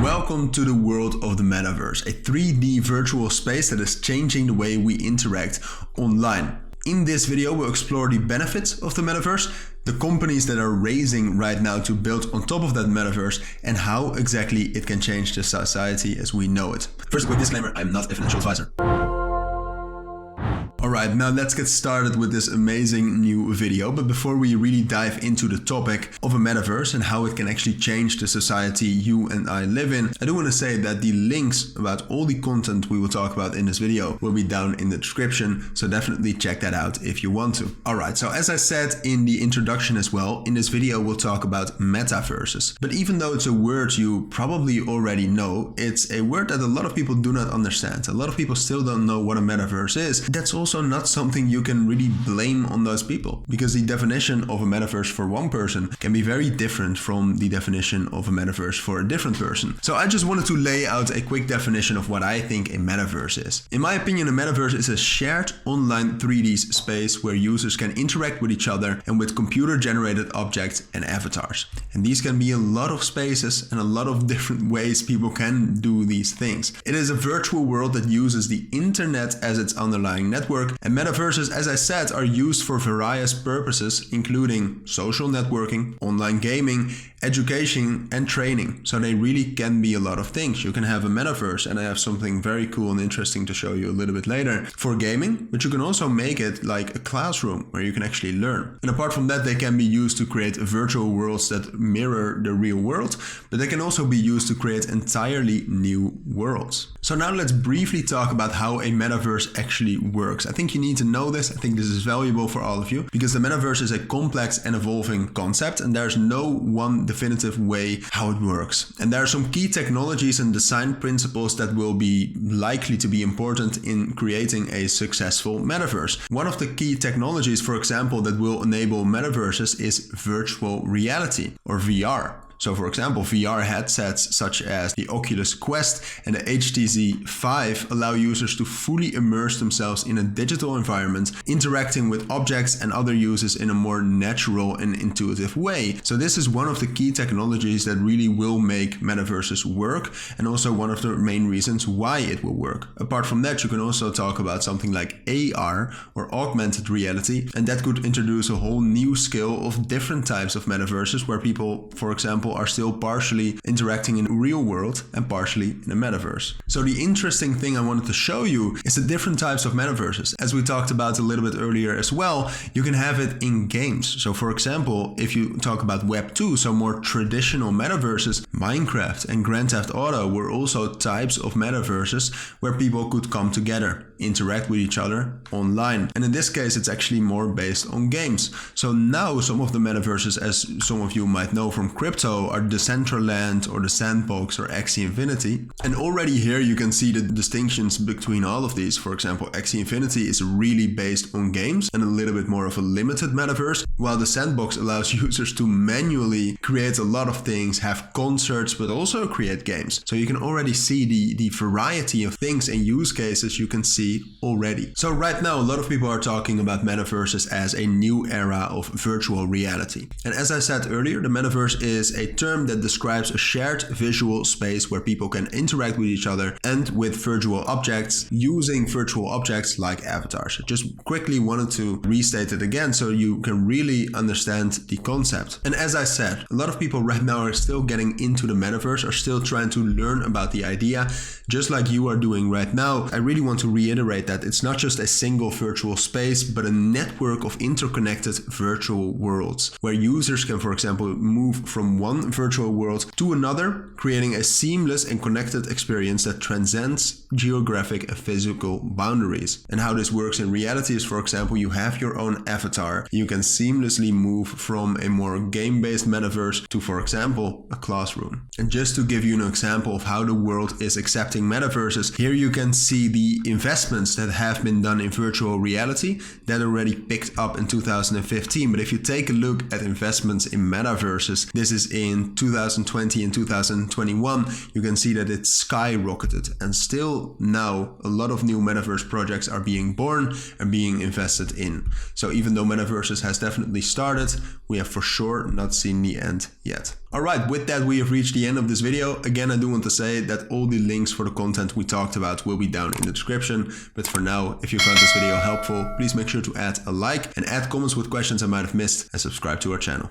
Welcome to the world of the Metaverse, a 3D virtual space that is changing the way we interact online. In this video, we'll explore the benefits of the Metaverse, the companies that are raising right now to build on top of that Metaverse, and how exactly it can change the society as we know it. First, a quick disclaimer, I'm not a financial advisor. Alright, now let's get started with this amazing new video. But before we really dive into the topic of a metaverse and how it can actually change the society you and I live in, I do want to say that the links about all the content we will talk about in this video will be down in the description, so definitely check that out if you want to. Alright, so as I said in the introduction as well, in this video we'll talk about metaverses. But even though it's a word you probably already know, it's a word that a lot of people do not understand. A lot of people still don't know what a metaverse is. That's also not something you can really blame on those people, because the definition of a metaverse for one person can be very different from the definition of a metaverse for a different person. So I just wanted to lay out a quick definition of what I think a metaverse is. In my opinion, a metaverse is a shared online 3D space where users can interact with each other and with computer-generated objects and avatars. And these can be a lot of spaces and a lot of different ways people can do these things. It is a virtual world that uses the internet as its underlying network. And metaverses, as I said, are used for various purposes, including social networking, online gaming, education, and training. So they really can be a lot of things. You can have a metaverse, and I have something very cool and interesting to show you a little bit later, for gaming, but you can also make it like a classroom where you can actually learn. And apart from that, they can be used to create virtual worlds that mirror the real world, but they can also be used to create entirely new worlds. So now let's briefly talk about how a metaverse actually works. I think you need to know this. I think this is valuable for all of you, because the metaverse is a complex and evolving concept, and there's no one definitive way how it works. And there are some key technologies and design principles that will be likely to be important in creating a successful metaverse. One of the key technologies, for example, that will enable metaverses is virtual reality, or VR. So for example, VR headsets such as the Oculus Quest and the HTC Vive allow users to fully immerse themselves in a digital environment, interacting with objects and other users in a more natural and intuitive way. So this is one of the key technologies that really will make metaverses work, and also one of the main reasons why it will work. Apart from that, you can also talk about something like AR, or augmented reality, and that could introduce a whole new scale of different types of metaverses where people, for example, are still partially interacting in the real world and partially in a metaverse. So the interesting thing I wanted to show you is the different types of metaverses. As we talked about a little bit earlier as well, you can have it in games. So for example, if you talk about Web 2, so more traditional metaverses, Minecraft and Grand Theft Auto were also types of metaverses where people could come together, interact with each other online. And in this case, it's actually more based on games. So now some of the metaverses, as some of you might know from crypto, are Decentraland or the Sandbox or Axie Infinity. And already here you can see the distinctions between all of these. For example, Axie Infinity is really based on games and a little bit more of a limited metaverse, while the Sandbox allows users to manually create a lot of things, have concerts, but also create games. So you can already see the variety of things and use cases you can see already. So right now, a lot of people are talking about metaverses as a new era of virtual reality. And as I said earlier, the metaverse is a term that describes a shared visual space where people can interact with each other and with virtual objects, using virtual objects like avatars. I just quickly wanted to restate it again so you can really understand the concept. And as I said, a lot of people right now are still getting into the metaverse, are still trying to learn about the idea, just like you are doing right now. I really want to reiterate that it's not just a single virtual space, but a network of interconnected virtual worlds where users can, for example, move from one virtual world to another, creating a seamless and connected experience that transcends geographic and physical boundaries. And how this works in reality is, for example, you have your own avatar. You can seamlessly move from a more game-based metaverse to, for example, a classroom. And just to give you an example of how the world is accepting metaverses, here you can see the investments that have been done in virtual reality that already picked up in 2015. But if you take a look at investments in metaverses, this is in in 2020 and 2021, you can see that it skyrocketed. And still now, a lot of new Metaverse projects are being born and being invested in. So even though Metaverses has definitely started, we have for sure not seen the end yet. Alright, with that we have reached the end of this video. Again, I do want to say that all the links for the content we talked about will be down in the description. But for now, if you found this video helpful, please make sure to add a like and add comments with questions I might have missed and subscribe to our channel.